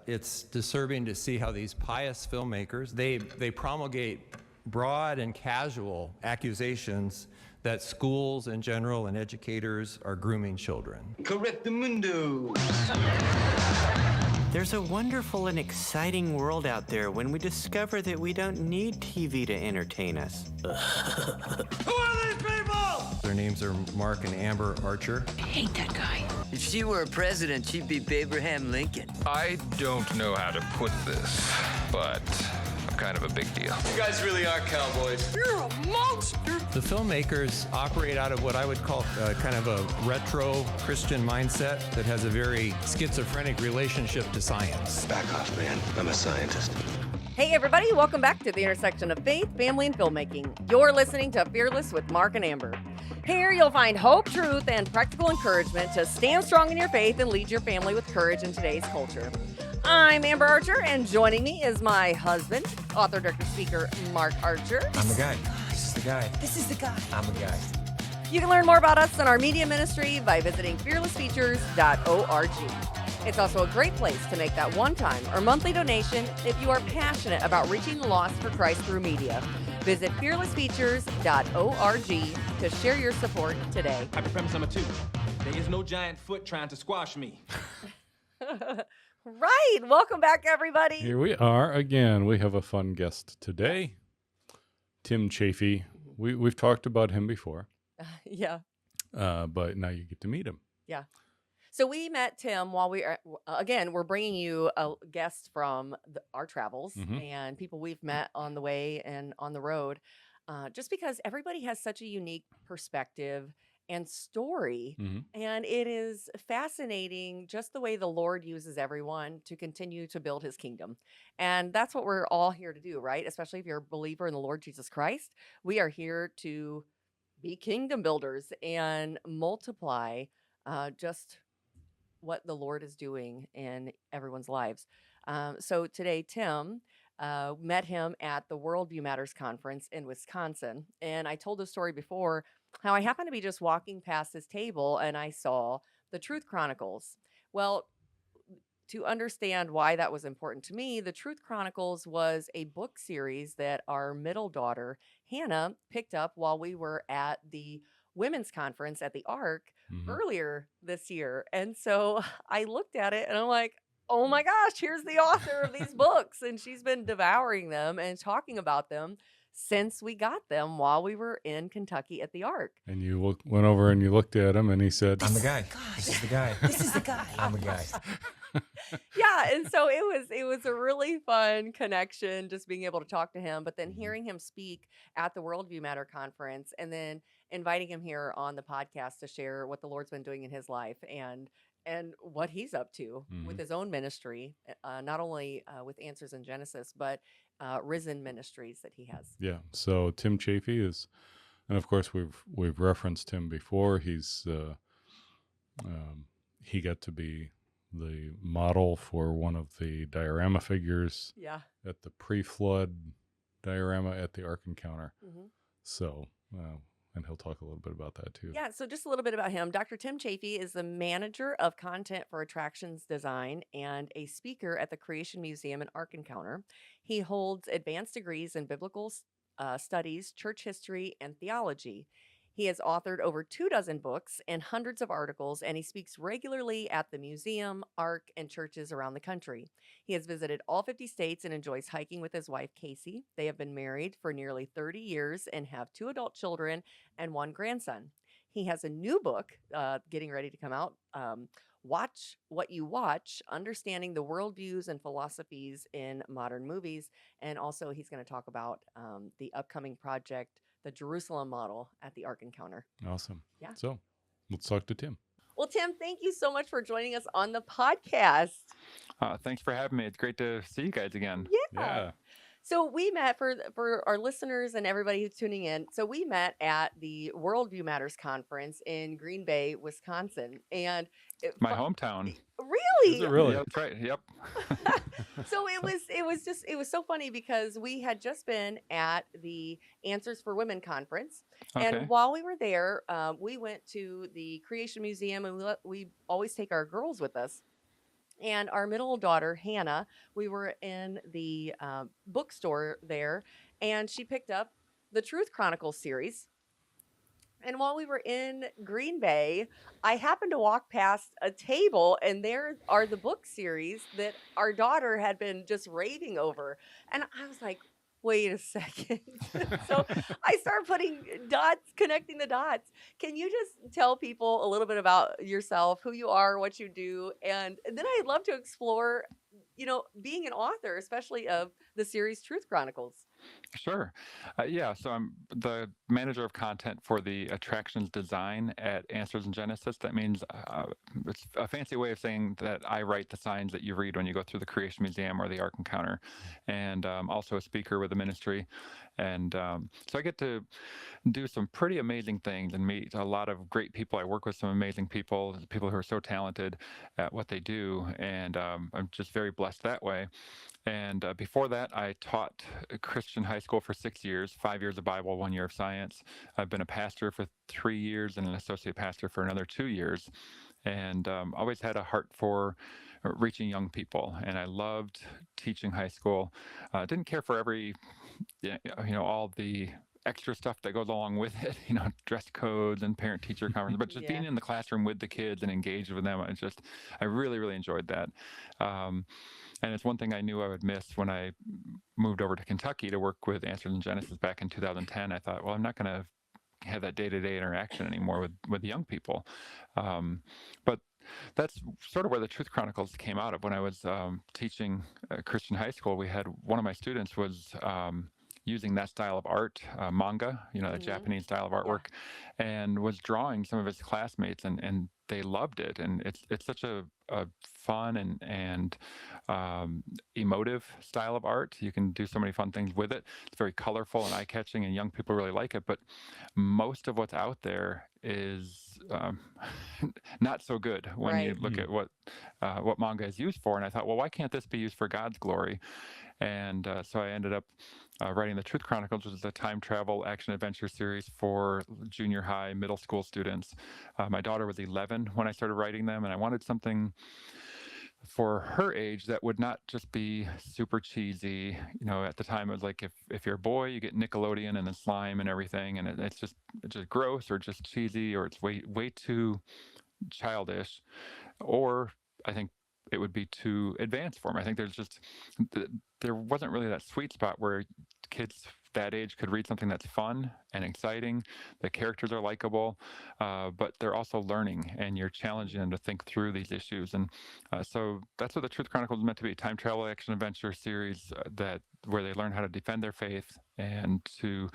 it's disturbing to see how these pious filmmakers, they promulgate broad and casual accusations that schools in general and educators are grooming children. Correctamundo. There's a wonderful and exciting world out there when we discover that we don't need TV to entertain us. Who are these people? Their names are Mark and Amber Archer. I hate that guy. If she were a president, she'd be Abraham Lincoln. I don't know how to put this, but I'm kind of a big deal. You guys really are cowboys. You're a monster. The filmmakers operate out of what I would call kind of a retro Christian mindset that has a very schizophrenic relationship to science. Back off, man. I'm a scientist. Hey everybody, welcome back to the intersection of faith, family, and filmmaking. You're listening to Fearless with Mark and Amber. Here you'll find hope, truth, and practical encouragement to stand strong in your faith and lead your family with courage in today's culture. I'm Amber Archer, and joining me is my husband, author, director, speaker, Mark Archer. I'm the guy. This is the guy. This is the guy. I'm the guy. You can learn more about us and our media ministry by visiting fearlessfeatures.org. It's also a great place to make that one-time or monthly donation if you are passionate about reaching the lost for Christ through media. Visit fearlessfeatures.org to share your support today. Hyperpremise number 2. There is no giant foot trying to squash me. Right. Welcome back, everybody. Here we are again. We have a fun guest today, Tim Chaffey. We've talked about him before. Yeah. But now you get to meet him. Yeah. So we met Tim while we are, again, we're bringing you a guest from our travels and people we've met on the way and on the road, just because everybody has such a unique perspective and story. And it is fascinating just the way the Lord uses everyone to continue to build his kingdom. And that's what we're all here to do, right? Especially if you're a believer in the Lord Jesus Christ. We are here to be kingdom builders and multiply just what the Lord is doing in everyone's lives. So today, Tim met him at the Worldview Matters conference in Wisconsin. And I told the story before how I happened to be just walking past his table and I saw the Truth Chronicles. Well, to understand why that was important to me, the Truth Chronicles was a book series that our middle daughter, Hannah, picked up while we were at the women's conference at the Ark earlier this year. And so I looked at it and I'm like, oh my gosh, here's the author of these books. And she's been devouring them and talking about them since we got them while we were in Kentucky at the Ark. And you went over and you looked at him and he said, I'm the guy. This is the guy. This is the guy. I'm the guy. Yeah, and so it was a really fun connection just being able to talk to him, but then hearing him speak at the Worldview Matter conference and then inviting him here on the podcast to share what the Lord's been doing in his life and what he's up to with his own ministry, not only with Answers in Genesis, but Risen Ministries that he has. Yeah. So Tim Chaffey is, and of course we've referenced him before. He's he got to be the model for one of the diorama figures at the pre-flood diorama at the Ark Encounter. So, and he'll talk a little bit about that too. Yeah, so just a little bit about him. Dr. Tim Chaffey is the manager of content for attractions design and a speaker at the Creation Museum and Ark Encounter. He holds advanced degrees in biblical studies, church history, and theology. He has authored over 24 books and hundreds of articles, and he speaks regularly at the museum, Ark, and churches around the country. He has visited all 50 states and enjoys hiking with his wife, Casey. They have been married for nearly 30 years and have 2 adult children and 1 grandson. He has a new book getting ready to come out, Watch What You Watch, Understanding the Worldviews and Philosophies in Modern Movies. And also he's going to talk about the upcoming project, the Jerusalem model at the Ark Encounter. Awesome. Yeah. So let's talk to Tim. Well, Tim, thank you so much for joining us on the podcast. Thanks for having me. It's great to see you guys again. Yeah. So we met for our listeners and everybody who's tuning in. So we met at the Worldview Matters conference in Green Bay, Wisconsin, and My hometown. Really? Is it really? Yeah, that's right. Yep. So it was so funny because we had just been at the Answers for Women conference, Okay. and while we were there, we went to the Creation Museum, and we always take our girls with us. And our middle daughter, Hannah, we were in the bookstore there, and she picked up the Truth Chronicles series. And while we were in Green Bay, I happened to walk past a table, and there are the book series that our daughter had been just raving over. And I was like, wait a second. So I started putting dots, connecting the dots. Can you just tell people a little bit about yourself, who you are, what you do? And then I'd love to explore, being an author, especially of the series Truth Chronicles. Sure. Yeah, so I'm the manager of content for the attractions design at Answers in Genesis. That means it's a fancy way of saying that I write the signs that you read when you go through the Creation Museum or the Ark Encounter, and also a speaker with the ministry. And so I get to do some pretty amazing things and meet a lot of great people. I work with some amazing people who are so talented at what they do, and I'm just very blessed that way. And before that, I taught Christian high school for 6 years, 5 years of Bible, 1 year of science. I've been a pastor for 3 years and an associate pastor for another 2 years, and always had a heart for reaching young people. And I loved teaching high school. Didn't care for all the extra stuff that goes along with it, dress codes and parent-teacher conferences, but just being in the classroom with the kids and engaged with them, I really, really enjoyed that. And it's one thing I knew I would miss when I moved over to Kentucky to work with Answers in Genesis back in 2010. I thought, well, I'm not going to have that day-to-day interaction anymore with young people. But that's sort of where the Truth Chronicles came out of. When I was teaching Christian high school, we had one of my students was using that style of art, manga, the Japanese style of artwork, and was drawing some of his classmates, and they loved it. And it's such a fun and emotive style of art. You can do so many fun things with it. It's very colorful and eye-catching, and young people really like it. But most of what's out there is not so good when you look at what manga is used for. And I thought, well, why can't this be used for God's glory? And so I ended up writing the Truth Chronicles, which is a time travel action adventure series for junior high, middle school students. My daughter was 11 when I started writing them, and I wanted something for her age that would not just be super cheesy. At the time it was like, if you're a boy, you get Nickelodeon and the slime and everything, and it's just gross or just cheesy, or it's way too childish, or I think it would be too advanced for me. I think there wasn't really that sweet spot where kids that age could read something that's fun and exciting. The characters are likable, but they're also learning, and you're challenging them to think through these issues. And so that's what the Truth Chronicles is meant to be: a time travel action adventure series where they learn how to defend their faith and to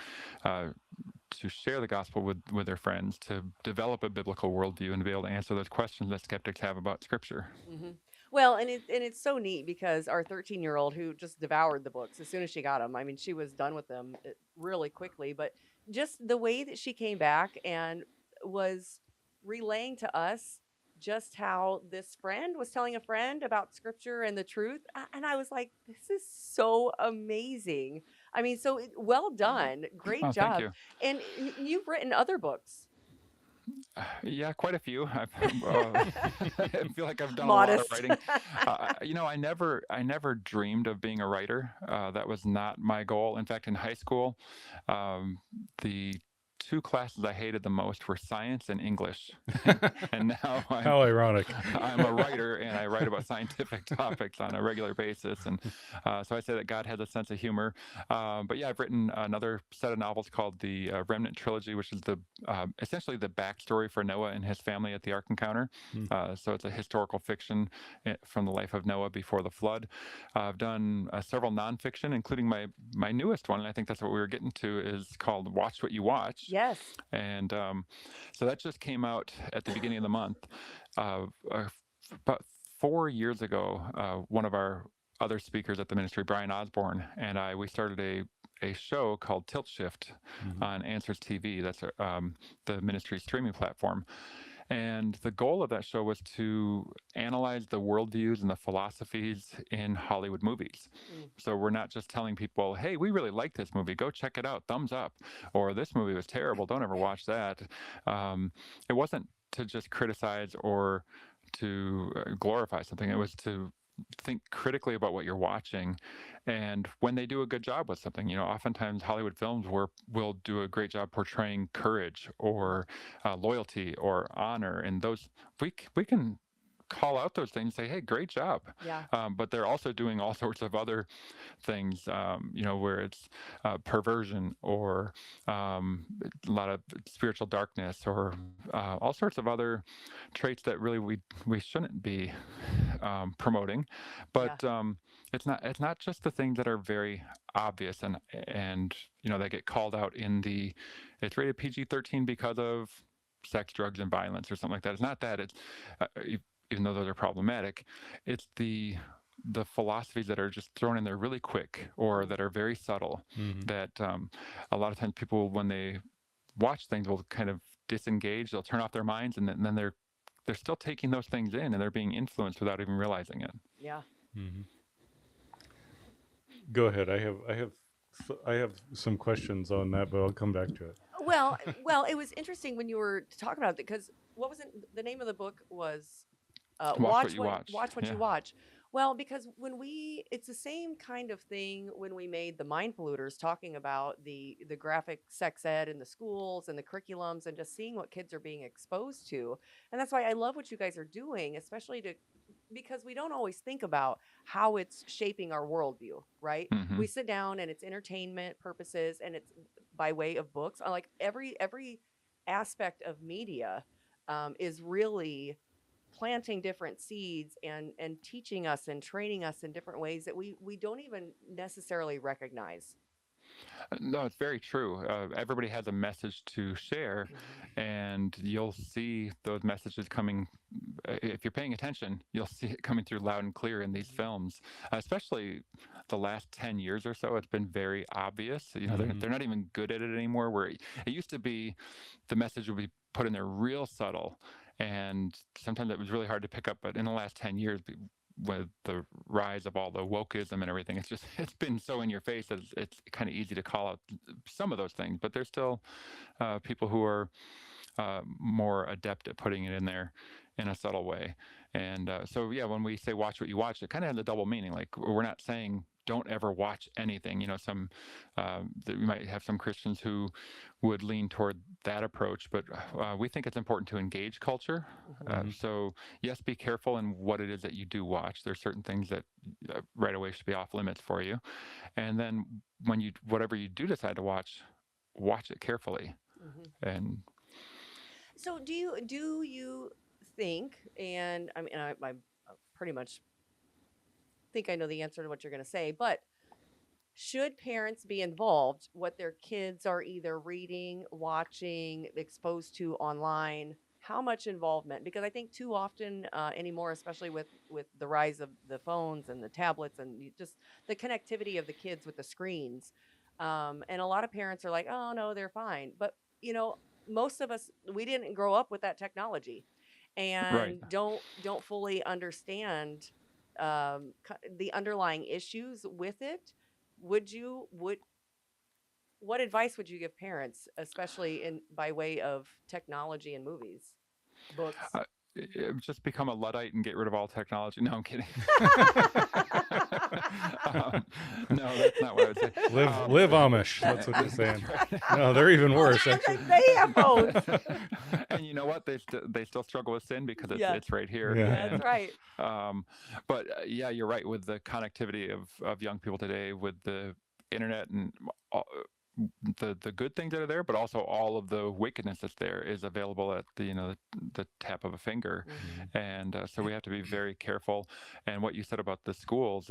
share the gospel with their friends, to develop a biblical worldview, and to be able to answer those questions that skeptics have about Scripture. Mm-hmm. Well, and it's so neat because our 13-year-old who just devoured the books as soon as she got them. I mean, she was done with them really quickly, but just the way that she came back and was relaying to us just how this friend was telling a friend about Scripture and the truth. And I was like, this is so amazing. I mean, so well done. Great job. Thank you. And you've written other books. Yeah, quite a few. I feel like I've done a lot of writing. I never dreamed of being a writer. That was not my goal. In fact, in high school, the two classes I hated the most were science and English. And now how ironic. I'm a writer, and I write about scientific topics on a regular basis. And so I say that God has a sense of humor. But yeah, I've written another set of novels called the Remnant Trilogy, which is essentially the backstory for Noah and his family at the Ark Encounter. So it's a historical fiction from the life of Noah before the flood. I've done several nonfiction, including my newest one, and I think that's what we were getting to, is called Watch What You Watch. Yes. And so that just came out at the beginning of the month. About 4 years ago, one of our other speakers at the ministry, Brian Osborne, and we started a show called Tilt Shift on Answers TV. That's the ministry streaming platform. And the goal of that show was to analyze the worldviews and the philosophies in Hollywood movies. So we're not just telling people, hey, we really like this movie, go check it out, thumbs up, or this movie was terrible, don't ever watch that. It wasn't to just criticize or glorify something. It was to think critically about what you're watching. And when they do a good job with something, oftentimes Hollywood films will do a great job portraying courage or loyalty or honor, and those we can call out those things, say, hey, great job. Yeah. But they're also doing all sorts of other things, where it's perversion or a lot of spiritual darkness or all sorts of other traits that really we shouldn't be promoting. But it's not just the things that are very obvious and that get called out it's rated PG-13 because of sex, drugs, and violence or something like that. It's not that. It's even though those are problematic, it's the philosophies that are just thrown in there really quick or that are very subtle, that a lot of times people, when they watch things, will kind of disengage. They'll turn off their minds, and then they're still taking those things in, and they're being influenced without even realizing it. Yeah. Go ahead. I have some questions on that, but I'll come back to it. Well, it was interesting when you were talking about it, because what was it? The name of the book was Watch What You Watch. Watch What You Watch. Well, because it's the same kind of thing when we made the Mind Polluters, talking about the graphic sex ed in the schools and the curriculums and just seeing what kids are being exposed to. And that's why I love what you guys are doing, especially because we don't always think about how it's shaping our worldview, right? We sit down and it's entertainment purposes and it's by way of books. Like every aspect of media is really planting different seeds and teaching us and training us in different ways that we don't even necessarily recognize. No, it's very true. Everybody has a message to share, and you'll see those messages coming. If you're paying attention, you'll see it coming through loud and clear in these films. Especially the last 10 years or so, it's been very obvious. They're not even good at it anymore. Where it used to be, the message would be put in there real subtle, and sometimes it was really hard to pick up. But in the last 10 years, with the rise of all the wokeism and everything, it's been so in your face that it's kind of easy to call out some of those things. But there's still people who are more adept at putting it in there in a subtle way. And so, yeah, when we say watch what you watch, it kind of has a double meaning. Like, we're not saying don't ever watch anything. We might have some Christians who would lean toward that approach, but we think it's important to engage culture. So yes, be careful in what it is that you do watch. There's certain things that right away should be off limits for you. And then when whatever you do decide to watch it carefully. And so do you think, and I mean, I pretty much think I know the answer to what you're going to say, but should parents be involved what their kids are either reading, watching, exposed to online? How much involvement? Because I think too often anymore, especially with the rise of the phones and the tablets and just the connectivity of the kids with the screens, and a lot of parents are like, oh no, they're fine. But most of us, we didn't grow up with that technology, and don't fully understand the underlying issues with it. What advice would you give parents, especially by way of technology and movies, books? Just become a Luddite and get rid of all technology. No, I'm kidding. No, that's not what I would say. Live Amish. That's what they're saying. No, they're even worse. Actually. They have both. And you know what? They still struggle with sin because it's right here. Yeah. That's right. But yeah, you're right. With the connectivity of young people today, with the internet and the good things that are there, but also all of the wickedness that's there is available at the tap of a finger. And so we have to be very careful. And what you said about the schools,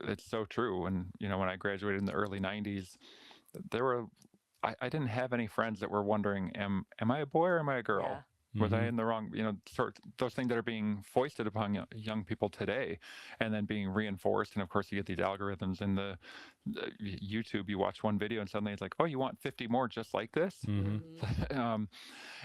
it's so true. And when I graduated in the early 90s, I didn't have any friends that were wondering, am I a boy or am I a girl? Yeah. Was I in the wrong, those things that are being foisted upon young people today, and then being reinforced. And of course, you get these algorithms in the YouTube. You watch one video, and suddenly it's like, oh, you want 50 more just like this?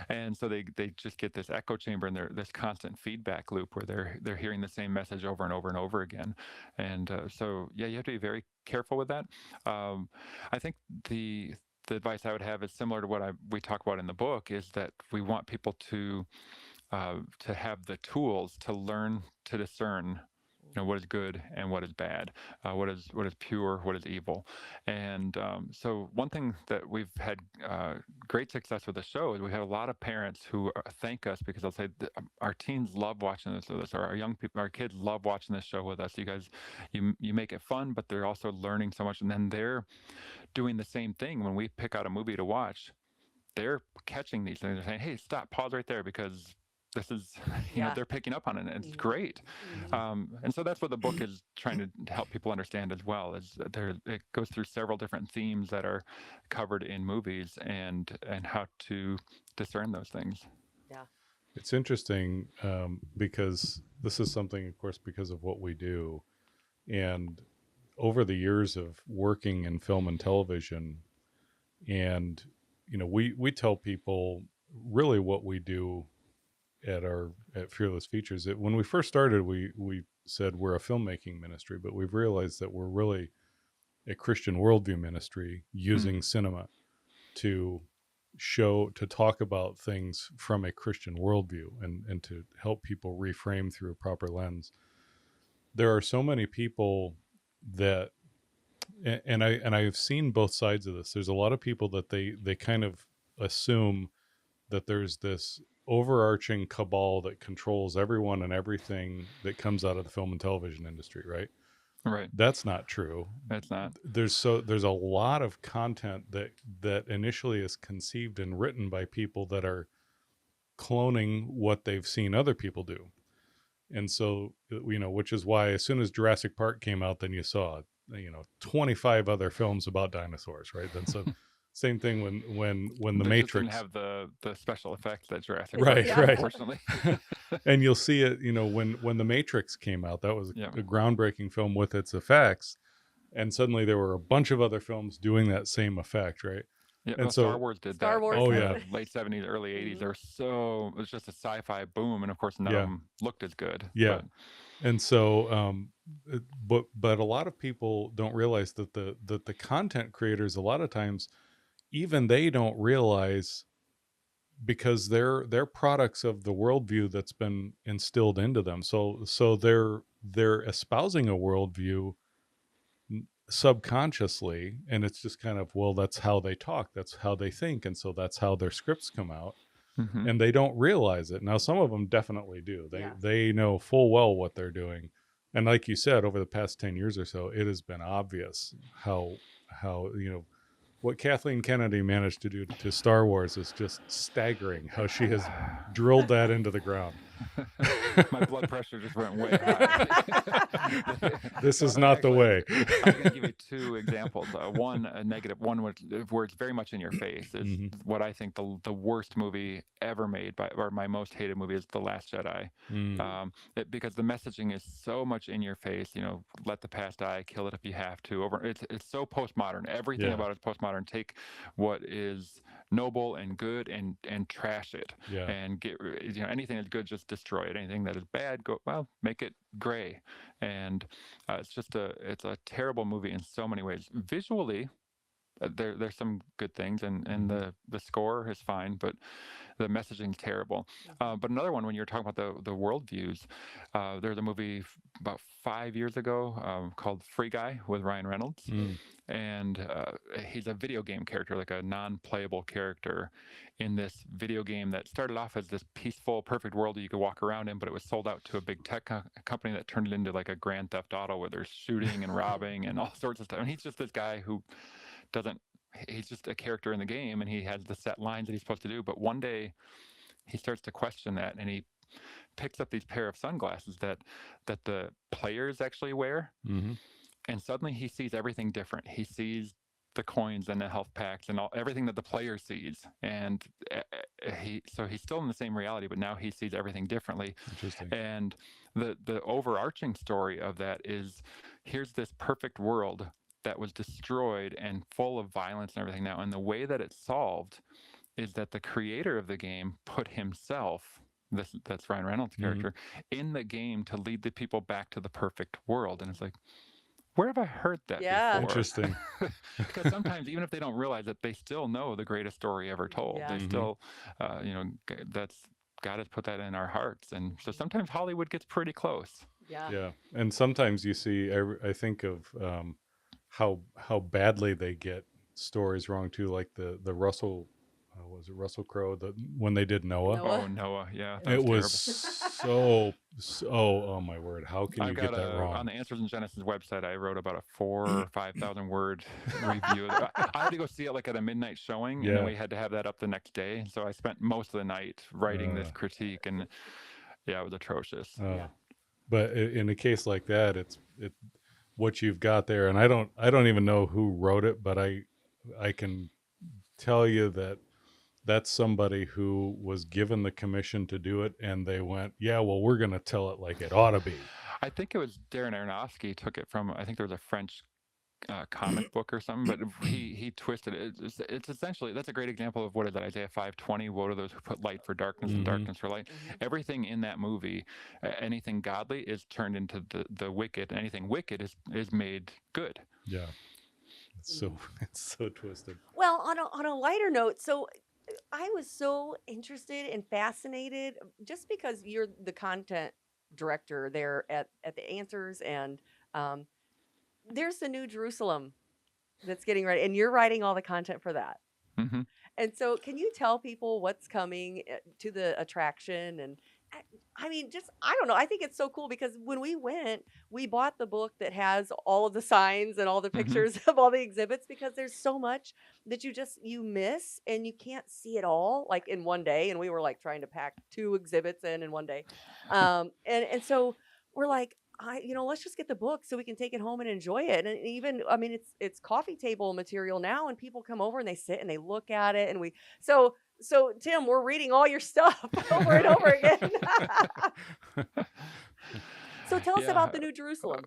And so they just get this echo chamber, and this constant feedback loop where they're hearing the same message over and over and over again. And so, yeah, you have to be very careful with that. I think the advice I would have is similar to what we talk about in the book, is that we want people to to have the tools to learn to discern, what is good and what is bad, what is pure, what is evil. And so one thing that we've had great success with the show is we have a lot of parents who thank us because they'll say, our teens love watching this with us, or our young people, our kids love watching this show with us. You guys, you make it fun, but they're also learning so much. And then they're doing the same thing when we pick out a movie to watch. They're catching these things. They're saying, hey, stop, pause right there, because this is, they're picking up on it, and it's great. And so that's what the book is trying to help people understand as well, is that it goes through several different themes that are covered in movies and how to discern those things. Yeah. It's interesting because this is something, of course, because of what we do. And over the years of working in film and television, and, we tell people really what we do at Fearless Features. When we first started, we said we're a filmmaking ministry, but we've realized that we're really a Christian worldview ministry using cinema to talk about things from a Christian worldview and to help people reframe through a proper lens. There are so many people that, and I've seen both sides of this. There's a lot of people that they kind of assume that there's this overarching cabal that controls everyone and everything that comes out of the film and television industry, right? Right. That's not true. That's not. There's a lot of content that initially is conceived and written by people that are cloning what they've seen other people do. And so, which is why as soon as Jurassic Park came out, then you saw, 25 other films about dinosaurs, right? Then so same thing when the Matrix didn't have the special effects that Jurassic right, Park, right. Unfortunately. And you'll see it, when the Matrix came out, that was a groundbreaking film with its effects, and suddenly there were a bunch of other films doing that same effect, right? Yeah, and Star Wars did Star that. Wars Oh did yeah, Late 70s, early 80s. It was just a sci-fi boom, and of course none of them looked as good. Yeah. But And so, but a lot of people don't realize that the content creators, a lot of times, even they don't realize, because they're products of the worldview that's been instilled into them. So they're espousing a worldview subconsciously, and it's just kind of, well, that's how they talk, that's how they think, and so that's how their scripts come out. And they don't realize it. Now, some of them definitely do. They know full well what they're doing. And like you said, over the past 10 years or so, it has been obvious how what Kathleen Kennedy managed to do to Star Wars is just staggering, how she has drilled that into the ground. my blood pressure just went way high. This is not the way. I'm going to give you two examples. One, a negative, one where it's very much in your face, is what I think the worst movie ever made, or my most hated movie, is The Last Jedi. Because the messaging is so much in your face, let the past die, kill it if you have to. It's so postmodern. Everything about it is postmodern. Take what is noble and good and trash it, and get anything that's good, just destroy it. Anything that is bad, make it gray. And it's a terrible movie in so many ways. Visually, there's some good things, and the score is fine, but the messaging's terrible. But another one, when you're talking about the worldviews, there's a movie about 5 years ago called Free Guy with Ryan Reynolds. And he's a video game character, like a non-playable character in this video game that started off as this peaceful, perfect world that you could walk around in, but it was sold out to a big tech company that turned it into like a Grand Theft Auto where there's shooting and robbing and all sorts of stuff. And he's just this guy who he's just a character in the game, and he has the set lines that he's supposed to do. But one day he starts to question that, and he picks up these pair of sunglasses that the players actually wear. And suddenly he sees everything different. He sees the coins and the health packs and everything that the player sees. And so he's still in the same reality, but now he sees everything differently. Interesting. And the overarching story of that is, here's this perfect world that was destroyed and full of violence and everything now. And the way that it's solved is that the creator of the game put himself, that's Ryan Reynolds' character, in the game to lead the people back to the perfect world. And it's like, where have I heard that before? Interesting. Because sometimes, even if they don't realize it, they still know the greatest story ever told. They still, that's God has put that in our hearts. And so sometimes Hollywood gets pretty close. Yeah. And sometimes you see, I think of how badly they get stories wrong too, like the Russell, was it Russell Crowe, when they did Noah? Oh, Noah, yeah. It was so, oh my word, how can you get that wrong? On the Answers in Genesis website, I wrote about a 4,000 or 5,000 word review. I had to go see it like at a midnight showing, and then we had to have that up the next day. So I spent most of the night writing this critique, and it was atrocious. But in a case like that, it's what you've got there, and I don't even know who wrote it, but I can tell you that that's somebody who was given the commission to do it, and they went, yeah, well, we're going to tell it like it ought to be. I think it was Darren Aronofsky took it from, I think there was a French comic book or something, but he twisted it. It's essentially, that's a great example of what is that, Isaiah 5:20, woe to those who put light for darkness and darkness for light. Everything in that movie, anything godly is turned into the wicked. Anything wicked is made good. Yeah. It's so twisted. Well, on a lighter note, so I was so interested and fascinated just because you're the content director there at the Answers, and there's the New Jerusalem that's getting ready, and you're writing all the content for that. And so can you tell people what's coming to the attraction? And I mean, just, I don't know. I think it's so cool because when we went, we bought the book that has all of the signs and all the pictures of all the exhibits, because there's so much that you miss and you can't see it all like in one day. And we were like trying to pack 2 exhibits in one day. And so we're like, let's just get the book so we can take it home and enjoy it. And even, I mean, it's coffee table material now, and people come over and they sit and they look at it, and so Tim, we're reading all your stuff over and over again. So tell us about the New Jerusalem.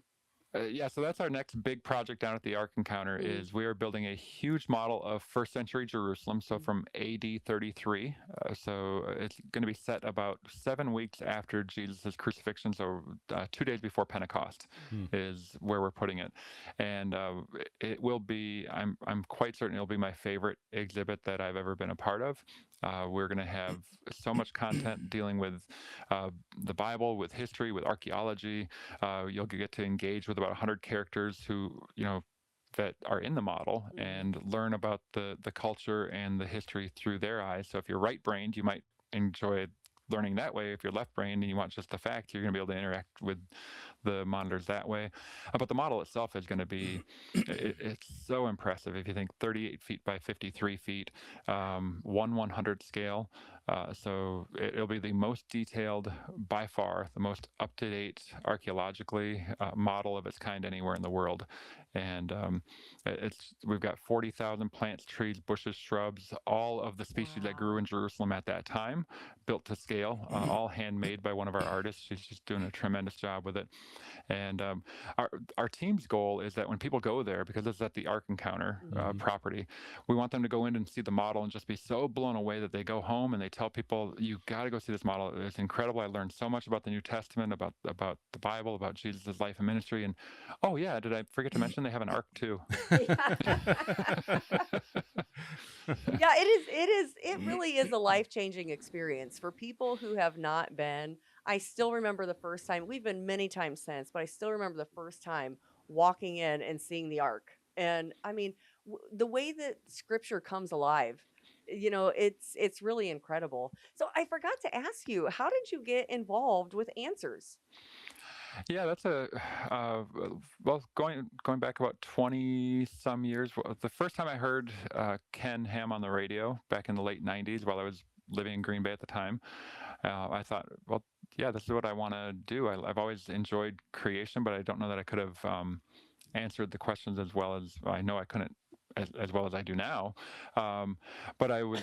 So that's our next big project down at the Ark Encounter. Is we are building a huge model of first century Jerusalem, so from AD 33. So it's going to be set about 7 weeks after Jesus' crucifixion, so 2 days before Pentecost is where we're putting it. And it will be, I'm quite certain it'll be my favorite exhibit that I've ever been a part of. We're going to have so much content dealing with the Bible, with history, with archaeology. You'll get to engage with about 100 characters who, that are in the model, and learn about the culture and the history through their eyes. So if you're right-brained, you might enjoy learning that way. If you're left-brained and you want just the facts, you're going to be able to interact with the monitors that way. But the model itself is going to be, it's so impressive. If you think 38 feet by 53 feet, 1/100 scale. So it'll be the most detailed, by far, the most up-to-date archaeologically model of its kind anywhere in the world. And we've got 40,000 plants, trees, bushes, shrubs, all of the species that grew in Jerusalem at that time, built to scale, all handmade by one of our artists. She's just doing a tremendous job with it. And our team's goal is that when people go there, because it's at the Ark Encounter property, we want them to go in and see the model and just be so blown away that they go home and they tell people, you got to go see this model. It's incredible. I learned so much about the New Testament, about the Bible, about Jesus' life and ministry. And oh yeah, did I forget to mention they have an ark too? It really is a life-changing experience for people who have not been. I still remember the first time. We've been many times since, but I still remember the first time walking in and seeing the ark. And I mean, the way that scripture comes alive, it's really incredible. So I forgot to ask you, how did you get involved with Answers? Yeah, that's going back about 20 some years. The first time I heard Ken Ham on the radio back in the late 90s while I was living in Green Bay at the time, I thought, well, yeah, this is what I want to do. I've always enjoyed creation, but I don't know that I could have answered the questions as well as I know I couldn't as well as I do now. But I was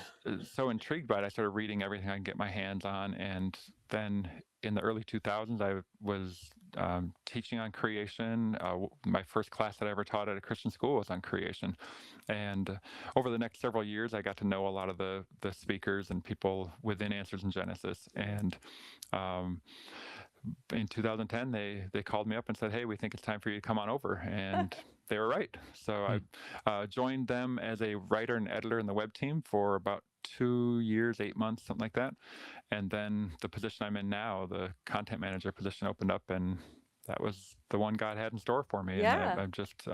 so intrigued by it, I started reading everything I could get my hands on. And then in the early 2000s, I was teaching on creation. My first class that I ever taught at a Christian school was on creation. And over the next several years, I got to know a lot of the speakers and people within Answers in Genesis. And in 2010, they called me up and said, "Hey, we think it's time for you to come on over," and they were right. So I joined them as a writer and editor in the web team for about 2 years, 8 months, something like that. And then the position I'm in now, the content manager position, opened up, and that was the one God had in store for me. Yeah. And I'm just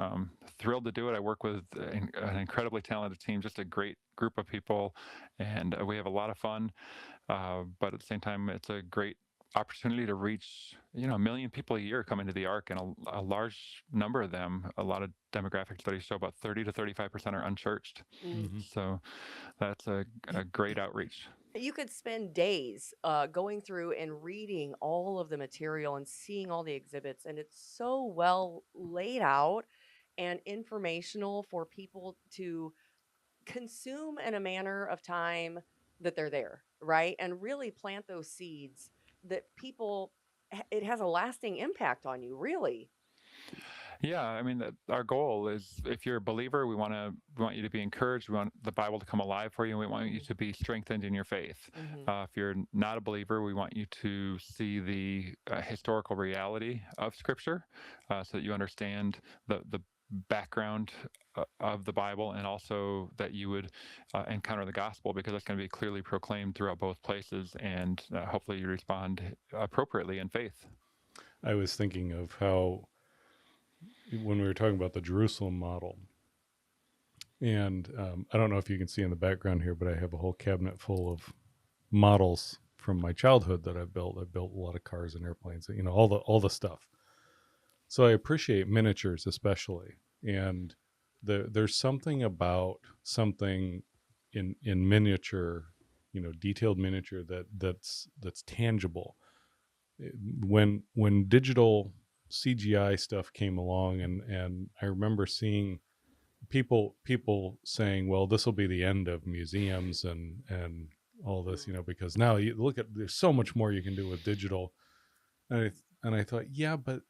thrilled to do it. I work with an incredibly talented team, just a great group of people, and we have a lot of fun. But at the same time, it's a great opportunity to reach 1 million people a year coming to the Ark, and a large number of them, a lot of demographic studies show about 30 to 35% are unchurched. So that's a great outreach. You could spend days going through and reading all of the material and seeing all the exhibits, and it's so well laid out and informational for people to consume in a manner of time that they're there, right? And really plant those seeds that people, it has a lasting impact on you, really. Yeah, I mean, our goal is, if you're a believer, we want you to be encouraged. We want the Bible to come alive for you, and we want you to be strengthened in your faith. If you're not a believer, we want you to see the historical reality of Scripture, so that you understand the background of the Bible, and also that you would encounter the gospel, because it's going to be clearly proclaimed throughout both places, and hopefully you respond appropriately in faith. I was thinking of how, when we were talking about the Jerusalem model, and I don't know if you can see in the background here, but I have a whole cabinet full of models from my childhood that I've built. I've built a lot of cars and airplanes, all the stuff. So I appreciate miniatures especially, and there's something about something in miniature, detailed miniature that's tangible. When digital CGI stuff came along, and I remember seeing people saying, well, this will be the end of museums and all this, because now you look at, there's so much more you can do with digital. And I thought, yeah, but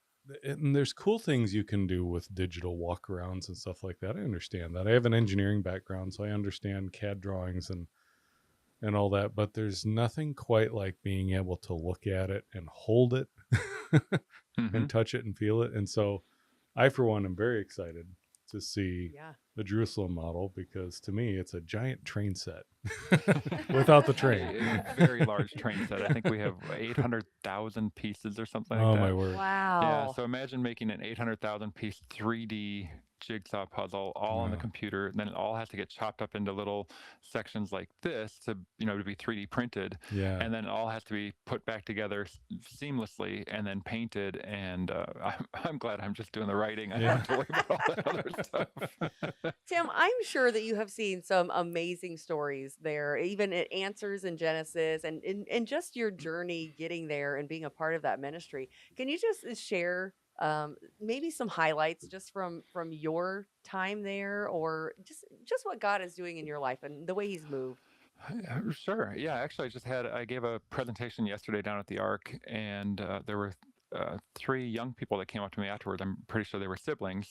and there's cool things you can do with digital walkarounds and stuff like that. I understand that. I have an engineering background, so I understand CAD drawings and all that, but there's nothing quite like being able to look at it and hold it and touch it and feel it. And so I, for one, am very excited to see the Jerusalem model, because to me, it's a giant train set without the train. A very large train set. I think we have 800,000 pieces or something like that. Oh, my word. Wow. Yeah, so imagine making an 800,000 piece 3D jigsaw puzzle all on the computer, and then it all has to get chopped up into little sections like this to be 3D printed, and then it all has to be put back together seamlessly and then painted. And I'm glad I'm just doing the writing. I don't have to worry about all that other stuff. Tim, I'm sure that you have seen some amazing stories there, even at Answers in Genesis, and just your journey getting there and being a part of that ministry. Can you just share maybe some highlights just from your time there, or just what God is doing in your life and the way He's moved? Sure. Yeah, actually, I gave a presentation yesterday down at the Ark, and there were 3 young people that came up to me afterwards. I'm pretty sure they were siblings,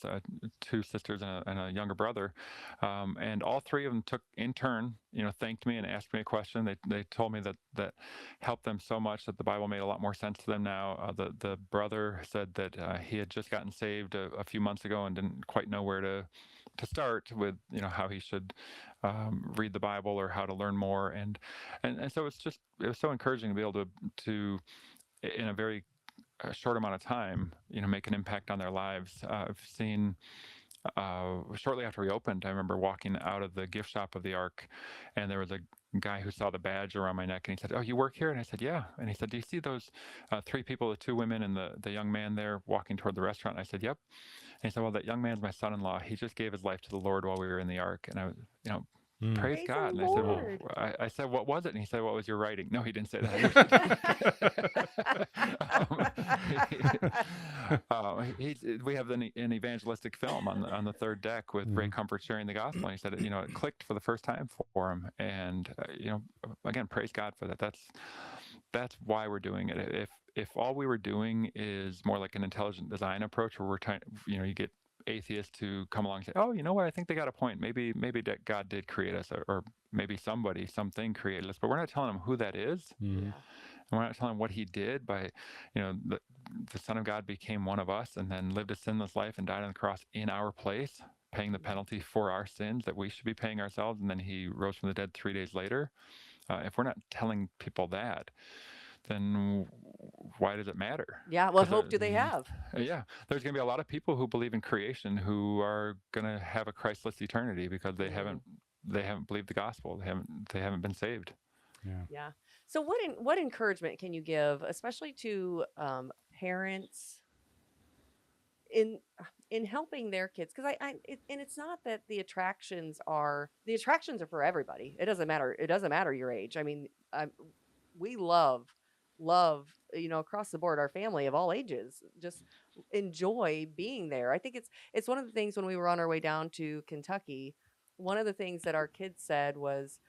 2 sisters and a younger brother, and all 3 of them took in turn, thanked me and asked me a question. They told me that helped them so much that the Bible made a lot more sense to them now. The brother said that he had just gotten saved a few months ago and didn't quite know where to start with, how he should read the Bible or how to learn more, and so it was so encouraging to be able to in a very short amount of time, make an impact on their lives. I've seen shortly after we opened, I remember walking out of the gift shop of the Ark, and there was a guy who saw the badge around my neck, and he said, "Oh, you work here?" And I said, "Yeah." And he said, "Do you see those 3 people, the 2 women and the young man there walking toward the restaurant?" And I said, "Yep." And he said, "Well, that young man's my son-in-law. He just gave his life to the Lord while we were in the Ark." And I was, praise God. And I said, "Well," I said, "What was it?" And he said, "What was your writing?" No, he didn't say that. We have an evangelistic film on the third deck with Ray Comfort sharing the gospel. And he said, it clicked for the first time for him. And, again, praise God for that. That's why we're doing it. If all we were doing is more like an intelligent design approach, where we're trying, you get atheists who come along and say, "Oh, you know what? I think they got a point. Maybe that God did create us, or maybe something created us." But we're not telling them who that is. Mm-hmm. And we're not telling them what he did by, the Son of God became one of us and then lived a sinless life and died on the cross in our place, paying the penalty for our sins that we should be paying ourselves. And then he rose from the dead 3 days later. If we're not telling people that, then why does it matter? Yeah. What hope do they have? Yeah. There's going to be a lot of people who believe in creation who are going to have a Christless eternity because they haven't believed the gospel. They haven't been saved. Yeah. So what encouragement can you give, especially to parents in helping their kids? Because and it's not that the attractions are for everybody. It doesn't matter. It doesn't matter your age. I mean, we love, across the board, our family of all ages just enjoy being there. I think it's one of the things when we were on our way down to Kentucky, one of the things that our kids said was,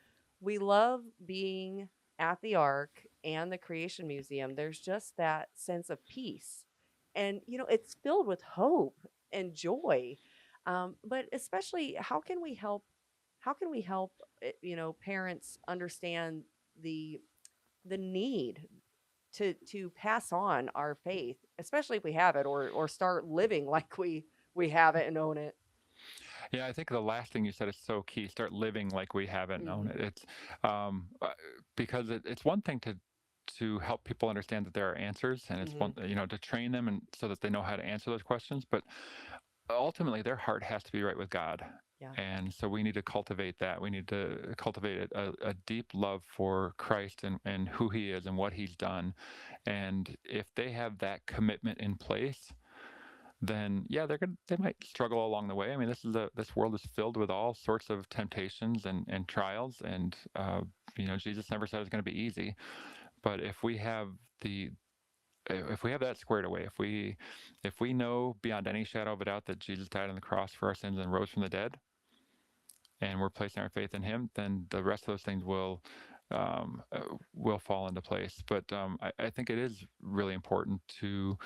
we love being at the Ark and the Creation Museum. There's just that sense of peace. And, it's filled with hope and joy. But especially, how can we help, parents understand the need to pass on our faith, especially if we have it, or start living like we have it and own it. Yeah, I think the last thing you said is so key. Start living like we haven't known it. It's because it's one thing to help people understand that there are answers, and it's one, to train them and so that they know how to answer those questions. But ultimately, their heart has to be right with God. Yeah. And so we need to cultivate that. We need to cultivate a deep love for Christ and who he is and what he's done. And if they have that commitment in place, then they might struggle along the way. I mean, this world is filled with all sorts of temptations and trials, and Jesus never said it's going to be easy. But if we have that squared away, if we know beyond any shadow of a doubt that Jesus died on the cross for our sins and rose from the dead, and we're placing our faith in him, then the rest of those things will fall into place. But I think it is really important to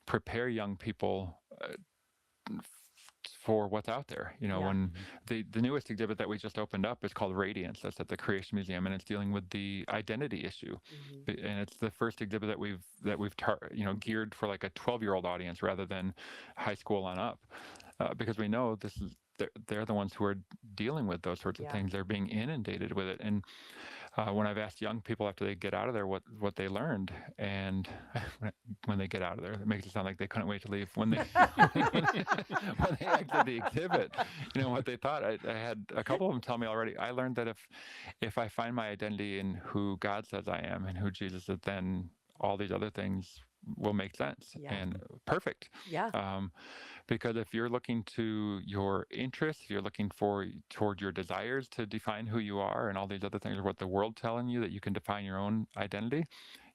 prepare young people for what's out there. When the newest exhibit that we just opened up is called Radiance. That's at the Creation Museum, and it's dealing with the identity issue. And it's the first exhibit that we've geared for like a 12-year-old audience rather than high school on up, because we know they're the ones who are dealing with those sorts of things. They're being inundated with it. And when I've asked young people after they get out of there what they learned, and when they get out of there, it makes it sound like they couldn't wait to leave. When they when they exit the exhibit, what they thought. I had a couple of them tell me already. I learned that if I find my identity in who God says I am and who Jesus is, then all these other things will make sense and perfect. Because if you're looking to your interests, you're looking toward your desires to define who you are, and all these other things are what the world's telling you that you can define your own identity,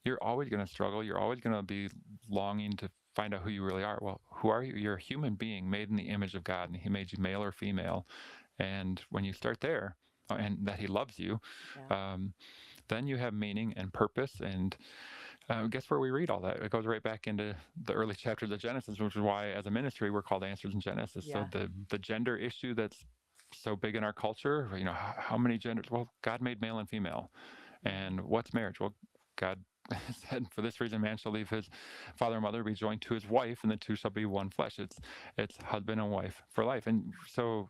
you're always going to struggle. You're always going to be longing to find out who you really are. Well, who are you? You're a human being made in the image of God, and he made you male or female. And when you start there, and that he loves you, then you have meaning and purpose. And guess where we read all that? It goes right back into the early chapters of Genesis, which is why, as a ministry, we're called Answers in Genesis. So the gender issue that's so big in our culture, how many genders? Well, God made male and female. And what's marriage? Well, God said, for this reason, man shall leave his father and mother, be joined to his wife, and the two shall be one flesh. It's husband and wife for life. And so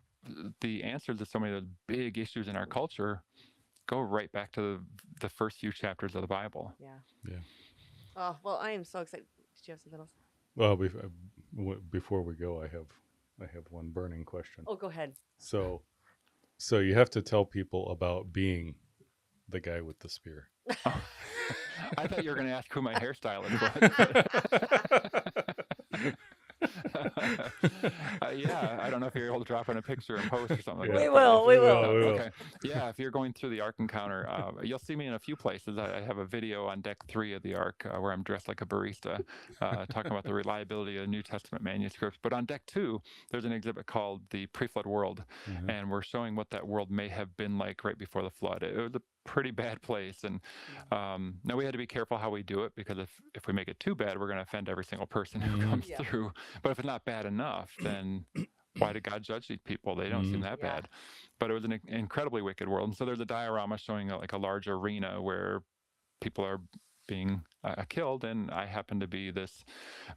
the answers to so many of those big issues in our culture go right back to the first few chapters of the Bible. Yeah. Oh, well, I am so excited. Did you have something else? Well, before we go, I have one burning question. Oh, go ahead. So you have to tell people about being the guy with the spear. I thought you were going to ask who my hairstylist was. I don't know if you're able to drop in a picture and post or something like that. We will. Okay. Yeah, if you're going through the Ark Encounter, you'll see me in a few places. I have a video on deck 3 of the Ark where I'm dressed like a barista, talking about the reliability of New Testament manuscripts. But on deck 2, there's an exhibit called The Pre-Flood World, and we're showing what that world may have been like right before the flood. It was a pretty bad place, and now we had to be careful how we do it, because if we make it too bad, we're going to offend every single person who comes through. But if it's not bad enough, then why did God judge these people? They don't seem that bad. But it was an incredibly wicked world. And so there's a diorama showing like a large arena where people are being killed, and I happen to be this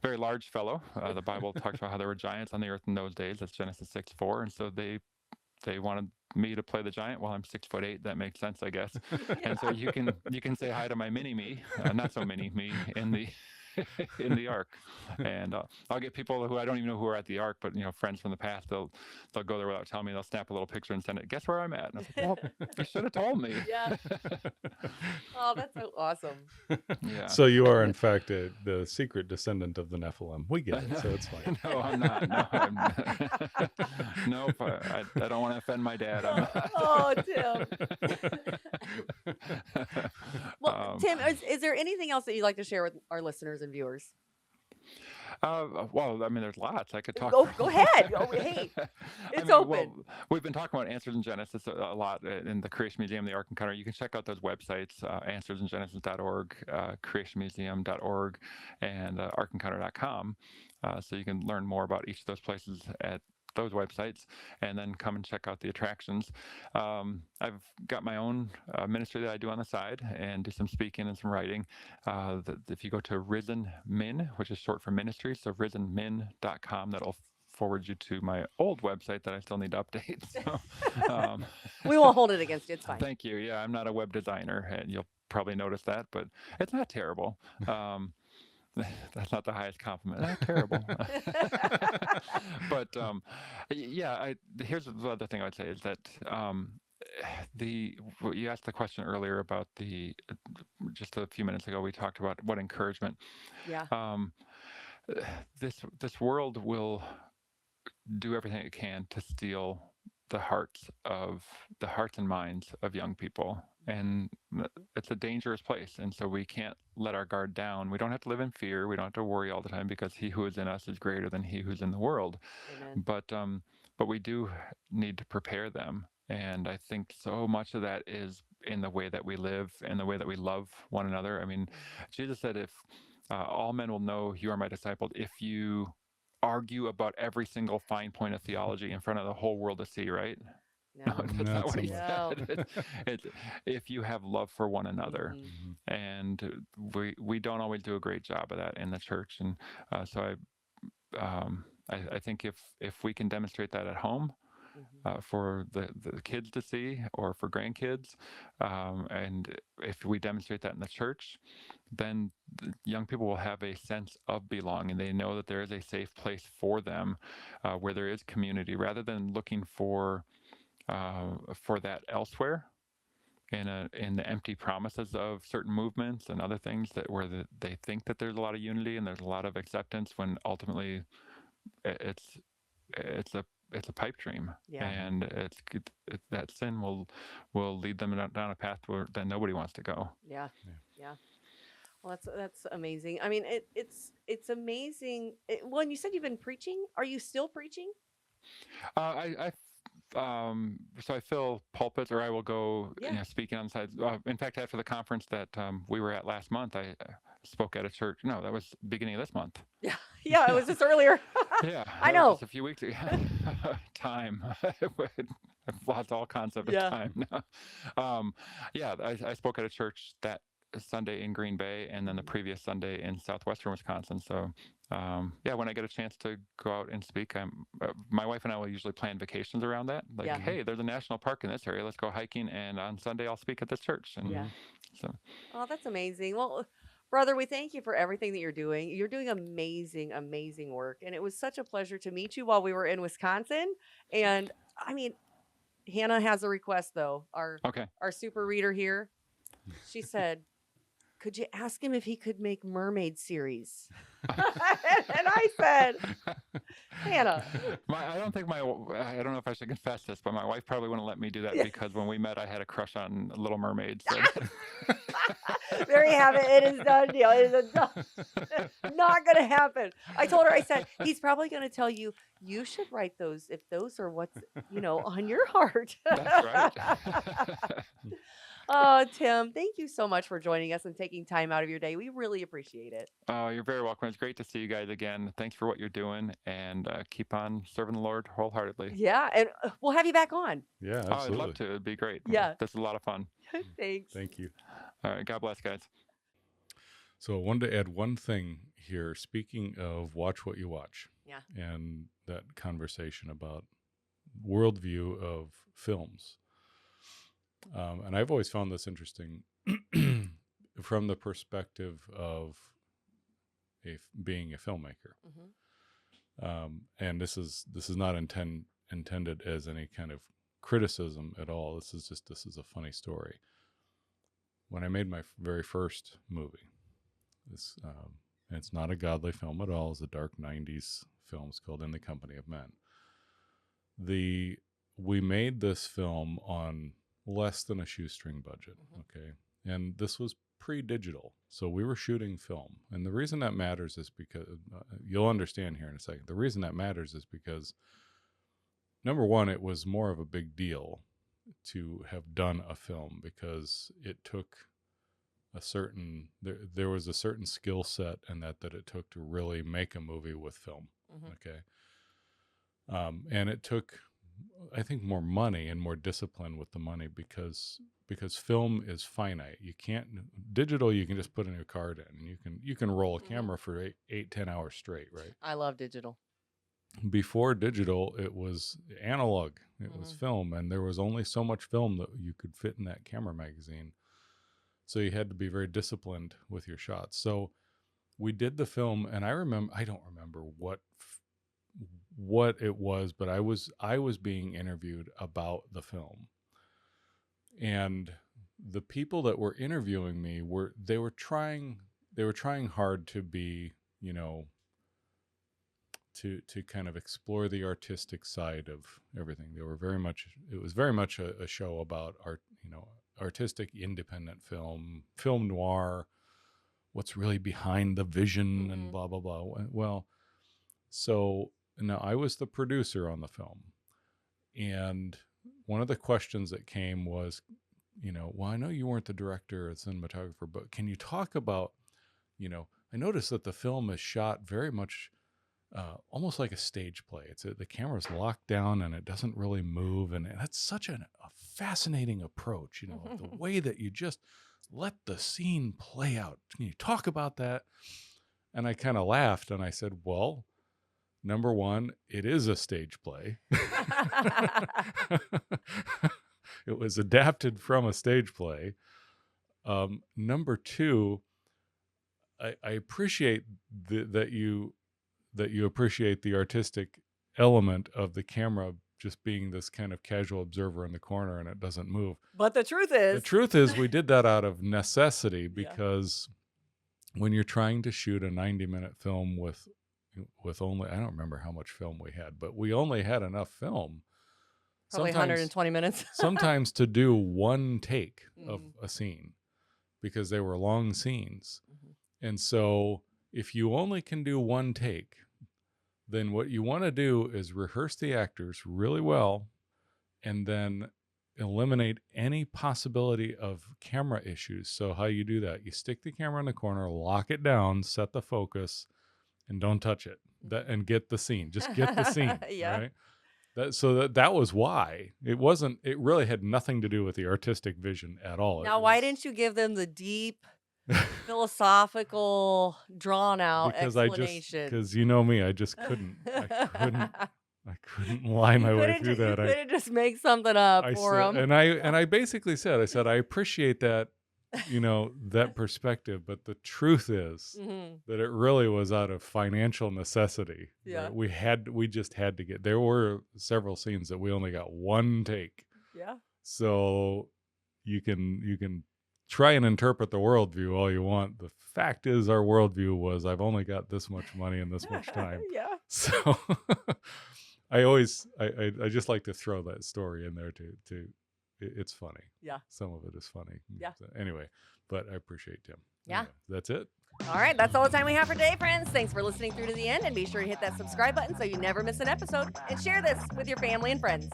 very large fellow. The Bible talks about how there were giants on the earth in those days. That's Genesis 6:4, and so they wanted me to play the giant. Well, I'm 6'8". That makes sense, I guess. And so you can say hi to my mini me, not so mini me, in the in the Ark, and I'll get people who I don't even know who are at the Ark, but friends from the past. They'll go there without telling me. They'll snap a little picture and send it. Guess where I'm at? And I was like, well, you should have told me. Yeah. Oh, that's so awesome. Yeah. So you are in fact the secret descendant of the Nephilim. We get it, so it's fine. No, I'm not. No, nope. I don't want to offend my dad. Oh, Tim. Well, Tim, is there anything else that you'd like to share with our listeners and viewers? Well, I mean, there's lots I could talk. Go ahead. Hey, it's open. Well, we've been talking about Answers in Genesis a lot in the Creation Museum, the Ark Encounter. You can check out those websites, answersingenesis.org, creationmuseum.org, and arkencounter.com. So you can learn more about each of those places at those websites, and then come and check out the attractions. I've got my own ministry that I do on the side and do some speaking and some writing. If you go to Risen Min, which is short for ministry, so risenmin.com, that'll forward you to my old website that I still need to update. So, we won't hold it against you. It's fine. Thank you. Yeah, I'm not a web designer, and you'll probably notice that, but it's not terrible. That's not the highest compliment. That's terrible. But here's the other thing I would say is that you asked the question earlier about just a few minutes ago, we talked about what encouragement. Yeah. This world will do everything it can to steal the hearts and minds of young people, and it's a dangerous place, and so we can't let our guard down. We don't have to live in fear. We don't have to worry all the time, because he who is in us is greater than he who's in the world. Amen. But we do need to prepare them, and I think so much of that is in the way that we live and the way that we love one another. I mean, Jesus said, if all men will know you are my disciples if you argue about every single fine point of theology in front of the whole world to see, right? No, that's not what he said. It's if you have love for one another, and we don't always do a great job of that in the church, and so I think if we can demonstrate that at home, for the kids to see, or for grandkids, and if we demonstrate that in the church, then the young people will have a sense of belonging. They know that there is a safe place for them, where there is community, rather than looking for that elsewhere in the empty promises of certain movements and other things where they think that there's a lot of unity and there's a lot of acceptance, when ultimately it's a pipe dream. Yeah. And that sin will lead them down a path that nobody wants to go. Yeah. Well, that's amazing. I mean, it's amazing. Well, you said you've been preaching. Are you still preaching? So I fill pulpits, or I will go speaking on the side. In fact, after the conference that we were at last month, I spoke at a church. No, that was beginning of this month. Yeah, it was just earlier. Yeah, I know. Just a few weeks ago. Time. I've lost all concept of time now. I spoke at a church that Sunday in Green Bay, and then the previous Sunday in southwestern Wisconsin. So when I get a chance to go out and speak, my wife and I will usually plan vacations around that. Hey, there's a national park in this area. Let's go hiking, and on Sunday I'll speak at this church. And so. Oh, that's amazing. Well, brother, we thank you for everything that you're doing. You're doing amazing, amazing work, and it was such a pleasure to meet you while we were in Wisconsin. And I mean, Hannah has a request though. Our super reader here, she said, could you ask him if he could make mermaid series? And I said, Hannah. I don't know if I should confess this, but my wife probably wouldn't let me do that, because when we met, I had a crush on Little Mermaids. So. There you have it. It is done deal. It is not going to happen. I told her, I said, he's probably going to tell you, you should write those if those are what's, on your heart. That's right. Oh, Tim, thank you so much for joining us and taking time out of your day. We really appreciate it. You're very welcome. It's great to see you guys again. Thanks for what you're doing, and keep on serving the Lord wholeheartedly. Yeah, and we'll have you back on. Yeah, Oh, I'd absolutely. love to. It'd be great. Yeah. This is a lot of fun. Thanks. Thank you. All right. God bless, guys. So I wanted to add one thing here. Speaking of watch what you watch. Yeah. And that conversation about worldview of films. And I've always found this interesting from the perspective of being a filmmaker. And this is not intended as any kind of criticism at all. This is a funny story. When I made my very first movie, it's not a godly film at all. It's a dark 90s film. It's called In the Company of Men. We made this film on less than a shoestring budget, okay? And this was pre-digital, so we were shooting film. And the reason that matters is because, you'll understand here in a second, the reason that matters is because, number one, it was more of a big deal to have done a film because it took a certain, there was a certain skill set and that it took to really make a movie with film, okay? And it took, I think, more money and more discipline with the money because film is finite. You can't, digital, you can just put in your card in and you can roll a camera for 8-10 hours straight, right? I love digital. Before digital, it was analog. It was film, and there was only so much film that you could fit in that camera magazine. So you had to be very disciplined with your shots. So we did the film, and I don't remember what it was, but I was being interviewed about the film. And the people that were interviewing me were trying hard to be, to kind of explore the artistic side of everything. It was very much a show about art, artistic independent film noir, what's really behind the vision and blah, blah, blah. Well, so now I was the producer on the film. And one of the questions that came was, well, I know you weren't the director or cinematographer, but can you talk about, I noticed that the film is shot very much almost like a stage play. The camera's locked down and it doesn't really move. And that's such a fascinating approach, the way that you just let the scene play out. Can you talk about that? And I kind of laughed and I said, well, number one, it is a stage play. It was adapted from a stage play. Number two, I appreciate that you appreciate the artistic element of the camera just being this kind of casual observer in the corner and it doesn't move. But the truth is we did that out of necessity because when you're trying to shoot a 90-minute film with only, I don't remember how much film we had, but we only had enough film. Probably 120 minutes. Sometimes to do one take of a scene because they were long scenes. And so if you only can do one take, then what you want to do is rehearse the actors really well and then eliminate any possibility of camera issues. So how you do that, you stick the camera in the corner, lock it down, set the focus, and don't touch it. And get the scene. Just get the scene. Right? That was why. It really had nothing to do with the artistic vision at all. Now, why didn't you give them the deep philosophical, drawn out explanation? Because you know me, I just couldn't. I couldn't lie my way through that. You couldn't just make something up for them. And I basically said, I appreciate that, that perspective, but the truth is that it really was out of financial necessity. Yeah. Right? We just had to get. There were several scenes that we only got one take. Yeah. So you can try and interpret the worldview all you want. The fact is, our worldview was, I've only got this much money and this much time. Yeah. So I just like to throw that story in there to it's funny. Yeah. Some of it is funny. Yeah. So anyway, but I appreciate Tim. Yeah. Anyway, that's it. All right, that's all the time we have for today, friends. Thanks for listening through to the end, and be sure to hit that subscribe button so you never miss an episode, and share this with your family and friends.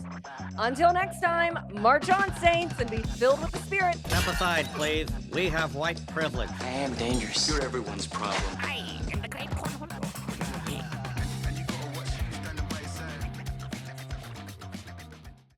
Until next time, march on, saints, and be filled with the Spirit. Step aside, please. We have white privilege. I am dangerous. You're everyone's problem. Aye.